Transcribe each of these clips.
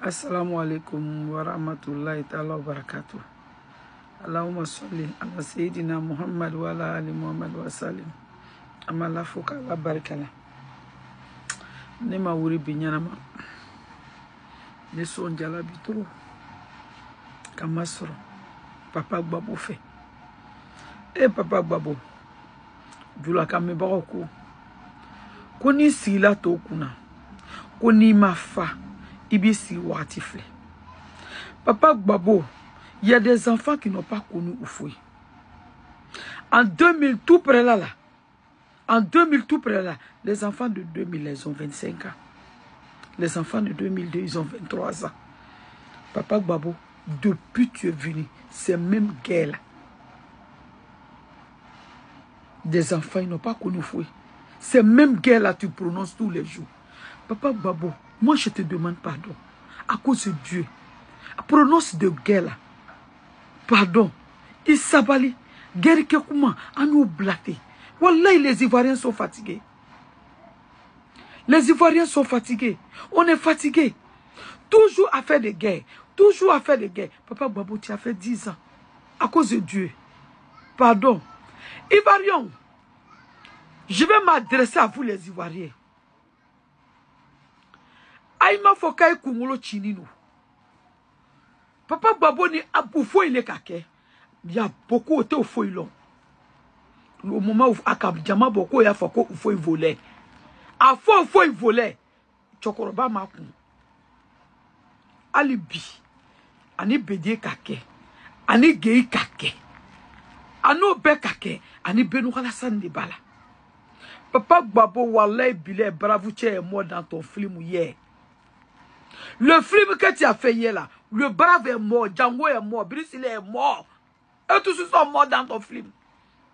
Assalamu alaikum wa rahmatullahi ta'ala wa barakatuh. Allahumma salli ala Sayyidina Muhammad wa ala ali Muhammad wa salim. Amala fuka la barikala. Ne ma wuri binyanama. Ne son jala bitro. Kamasro. Papa Gbabo fait. Papa Gbabo. Jula kame baroko. Koni sila to kuna. Koni mafa. Ibisi watifle. Papa Gbabo, il y a des enfants qui n'ont pas connu Oufoui. En 2000, tout près là. En 2000, tout près là. Les enfants de 2000, ils ont 25 ans. Les enfants de 2002, ils ont 23 ans. Papa Gbabo, depuis que tu es venu, ces mêmes guerres là. Des enfants, ils n'ont pas connu Oufoui. Ces mêmes guerres là, tu prononces tous les jours. Papa Gbabo, moi je te demande pardon. À cause de Dieu. Prononce de guerre là. Pardon. Il s'abali. Guerre que comment? À nous blatter. Wallahi, les Ivoiriens sont fatigués. Les Ivoiriens sont fatigués. On est fatigués. Toujours à faire des guerres. Toujours à faire des guerres. Papa Gbabo, tu as fait 10 ans. À cause de Dieu. Pardon. Ivoiriens. Je vais m'adresser à vous les Ivoiriens. Aïma Fokai Kungolo Chinino. Papa Gbabo ni Aboufo il est kake. Il y a beaucoup de faux long. Le moment où Akabjama beaucoup il y a Foko où faut voler. A faut il voler. Chokoroba makou. Alibi. Ani bedie kake. Ani gei kake. Ano be kake. Ani Benoukala Sandibala. Papa Gbabo wallahi bile bravo tu es mort dans ton film hier. Le film que tu as fait hier là, le brave est mort, Django est mort, Brice il est mort. Et tous sont morts dans ton film.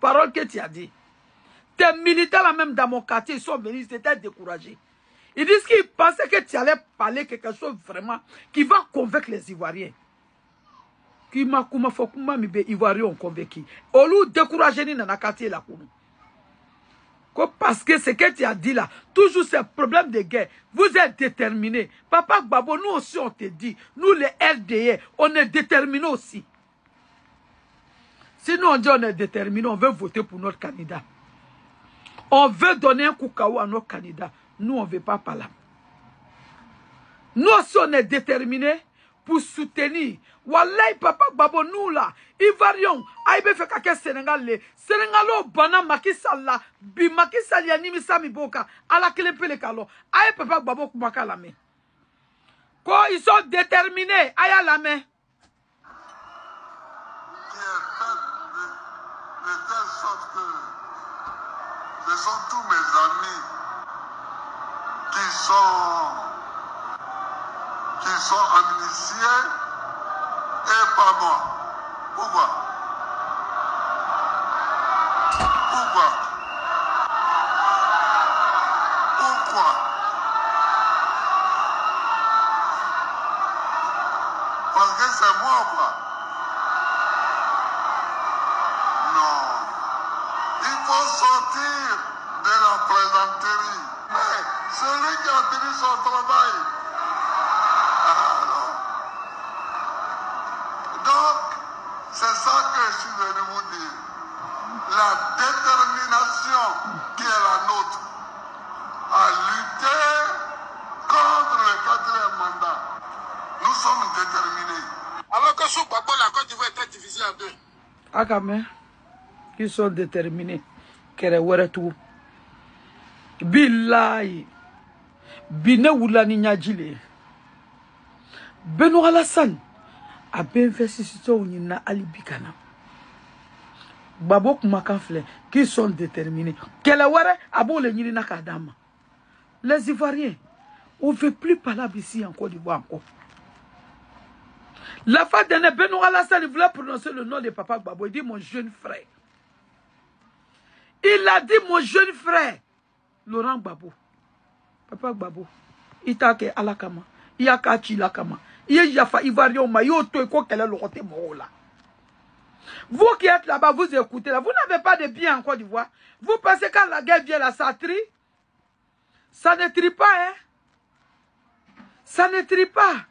Parole que tu as dit. Tes militaires là même dans mon quartier, ils sont venus, ils étaient découragés. Ils disent qu'ils pensaient que tu allais parler quelque chose vraiment qui va convaincre les Ivoiriens. Qui m'a kouma fokuma mi be Ivoiriens ont convaincu. Au lieu de décourager ni dans le quartier là. Parce que ce que tu as dit là, toujours ces problèmes de guerre, vous êtes déterminés. Papa Gbabo, nous aussi on te dit, nous les RDA, on est déterminés aussi. Sinon on dit on est déterminés, on veut voter pour notre candidat. On veut donner un koukaou à notre candidat. Nous on ne veut pas parler. Nous aussi on est déterminés pour soutenir. Wallahi Papa Gbabo, nous là, Ivoiriens, Aïbe fait kake Sénégalais. Sénégalo bana makisala, bi makisali animi sami boka, ala kelepele kalo. Aïe Papa Gbabo kumaka la main. Quand ils sont déterminés, aïe la main. Qui est fait de telle sorte que ce sont tous mes amis qui sont amnistiés et pas moi. Pourquoi? Parce que c'est moi ou pas? Non. Il faut sortir de la plaisanterie. Mais celui qui a tenu son travail. Alors. Donc, c'est ça que je suis venu vous dire. La détermination qui est la nôtre à lutter contre le 4e mandat. Nous sommes déterminés. Alors que sous Gbabo, la Côte d'Ivoire était divisée en deux. Akame, qui sont déterminés. Kere tout. Billahi. Bine wulani nyajile. Benoukala Sandibala. A bien fait si tu na alibikana. Gbabo kumakanfle qui sont déterminés. Quelle est abo le nyina kadama. Les Ivoiriens, on ne veut plus parler ici en Côte d'Ivoire encore. La fois dernière, Benoukala Sandibala voulait prononcer le nom de Papa Gbabo. Il dit mon jeune frère. Il a dit mon jeune frère. Laurent Gbabo. Papa Gbabo. Il t'a que alakama. Il a kachi lakama. Il y a fa Ivoirien ma yo to ko kele le côté là. Vous qui êtes là-bas, vous écoutez là, vous n'avez pas de bien en Côte d'Ivoire. Vous pensez quand la guerre vient là, ça trie? Ça ne trie pas, hein? Ça ne trie pas.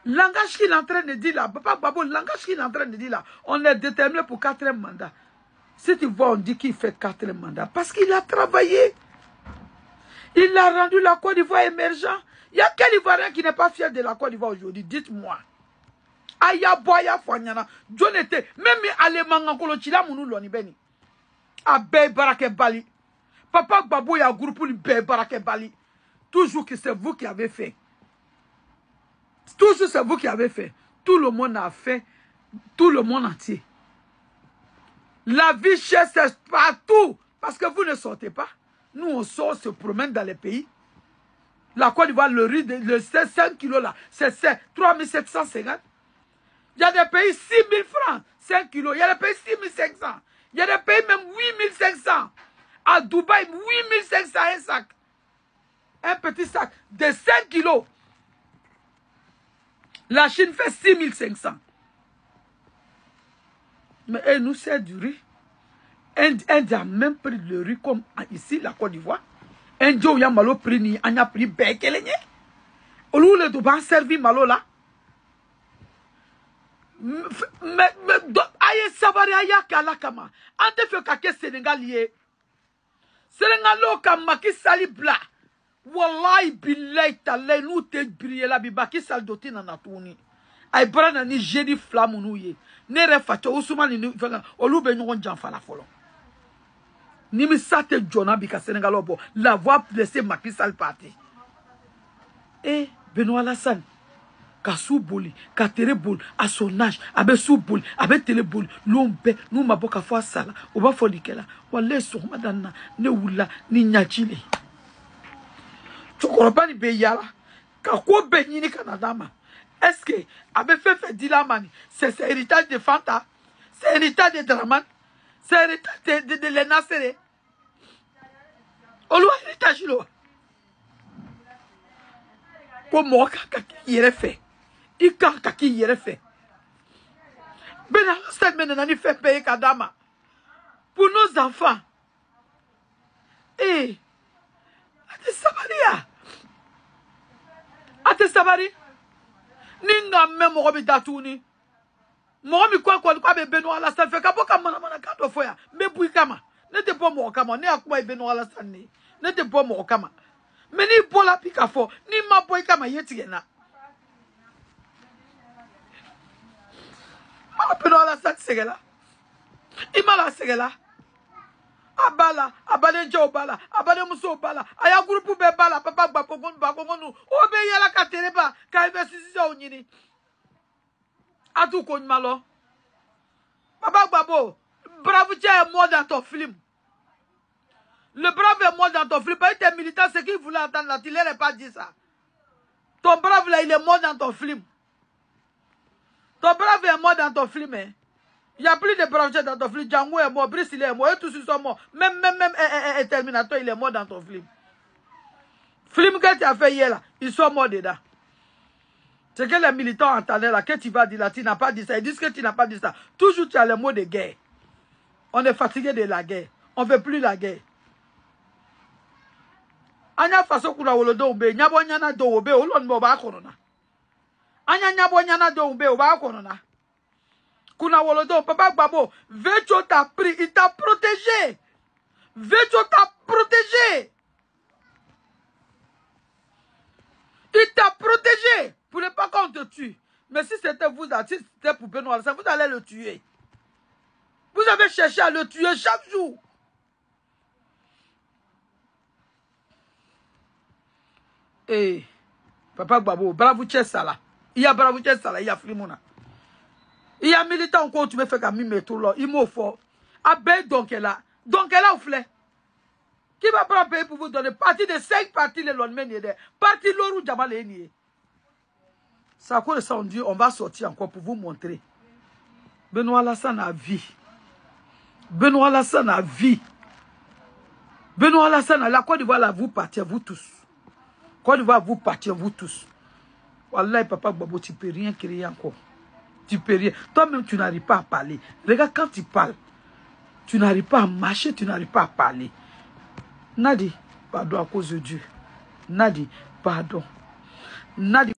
Langage qu'il est en train de dire là, Papa Gbagbo, langage qu'il est en train de dire là, on est déterminé pour 4e mandat. Si tu vois, on dit qu'il fait 4e mandat, parce qu'il a travaillé. Il a rendu la Côte d'Ivoire émergent. Il y a quel Ivoirien qui n'est pas fier de la Côte d'Ivoire aujourd'hui? Dites-moi. Aya boya fanyana. John était, même allemand en Kolochila Mounou Lonibeni. A Bey Barake Bali. Papa Gbagbo y a groupe pour Bey Barake Bali. Toujours que c'est vous qui avez fait. Toujours c'est vous qui avez fait. Tout le monde a fait. Tout le monde entier. La vie chère, c'est partout. Parce que vous ne sortez pas. Nous, on sort, se promène dans les pays. La Côte d'Ivoire, le riz, le 5 kilos là, c'est 3750. Il y a des pays 6 000 francs, 5 kilos. Il y a des pays 6 500. Il y a des pays même 8 500. À Dubaï, 8 500 un sac. Un petit sac de 5 kilos. La Chine fait 6 500. Mais nous, c'est du riz. Inde a même pris le riz comme ici, la Côte d'Ivoire. Inde a malo pris ni a pris bekelenye. Au lieu de ban servir malo là. Mais aye sabari aya kala kama. Ante fe kake Sénégal yé. Sénégal lo kama ki sali bla. Wallahi billahi talay nous te briller la biba ki sal doti na natuni. Ay brana ni jedi flamme nou ye. Ne refacho Ousmane ni fenga olu be nyon janfa la folo. Ni mi sate Jona bika Sénégal obo la voix laisser Macky Sall parti. Et Benoît Alassane ka souboli, ka terebol à son âge, abe souboli, abe telebol, l'ombe, nous maboka fwa sala, oba folikela, wale so madana ne wula ni nyachile. Chokoropa ni beyala, ka ko benyi ni Canada. Est-ce que abe fait Dilamani, c'est héritage de Fanta, c'est héritage de Draman, c'est héritage de Lena Sere. Olo héritage lo. Pour moi kaki yere fait. Il kaki yere fait. Ben Alassane maintenant il fait payer Kadama. Pour nos enfants. Eh, ate sabaria. Ate sabari. Ninga même mobi datuni. Mobi quoi be Benoît Alassane fait kaboka mana kado foya. Me bui kama. Ne te pas mo kama. Ne akwa Benoît Alassane. Ne te pas mo kama. Mais ni bola pika fo. Ni ma boy kama yeti na. Benoît Alassane segela. Imala segela. Abala, abale nje obala, abale muso obala. Aya groupe be bala, papa bakongonu. Obe yala katereba, ka investition onyini. Atu konmalo. Papa Gbagbo, bravo tu es mort dans ton film. Le brave est mort dans ton film. Pas tes militants, ce qu'il voulait entendre là, tu n'aurais pas dit ça. Ton brave là, il est mort dans ton film. Ton brave est mort dans ton film, hein. Il n'y a plus de braveté dans ton film. Django est mort, Brice il est mort, eux tous ils sont morts. Même Terminator, il est mort dans ton film. Film que tu as fait hier là, ils sont morts dedans. C'est que les militants entendaient là, que tu vas dire là, tu n'as pas dit ça. Ils disent que tu n'as pas dit ça. Toujours tu as le mot de guerre. On est fatigué de la guerre. On ne veut plus la guerre. Anya faso kuna wolodo ube, nyabo nyana do ube, olon mo ba korona. Anya nyabo nyana do ube, oba korona. Kuna wolodo, Papa Gbagbo, Vetcho t'a pris, il t'a protégé. Vetcho t'a protégé. Il t'a protégé pour ne pas qu'on te tue. Mais si c'était vous, si c'était pour Benoît Alassane, vous allez le tuer. Vous avez cherché à le tuer chaque jour. Eh, Papa Gbagbo, bravo Tchessala. Il y a bravo Tchessala, il y a Flimona. Il y a militant encore, tu me fais comme il tout là. Il m'a fort. Abbé donc elle a. Donc elle a au flé. Qui va prendre payer pour vous donner? Parti de 5 parties les lendemains. Parti l'Orou Djamal Eni. Ça quoi ça on dit, on va sortir encore pour vous montrer. Benoît Alassane a vie. Benoît Alassane a vie. Benoît Alassane a la Côte d'Ivoire là, vous partir, vous tous. Côte d'Ivoire, vous partir, vous tous. Wallah, Papa Gbagbo, tu ne peux rien créer encore. Tu peux rien. Toi-même, tu n'arrives pas à parler. Regarde, quand tu parles, tu n'arrives pas à marcher, tu n'arrives pas à parler. Nadi, pardon à cause de Dieu. Nadi, pardon. Nadi.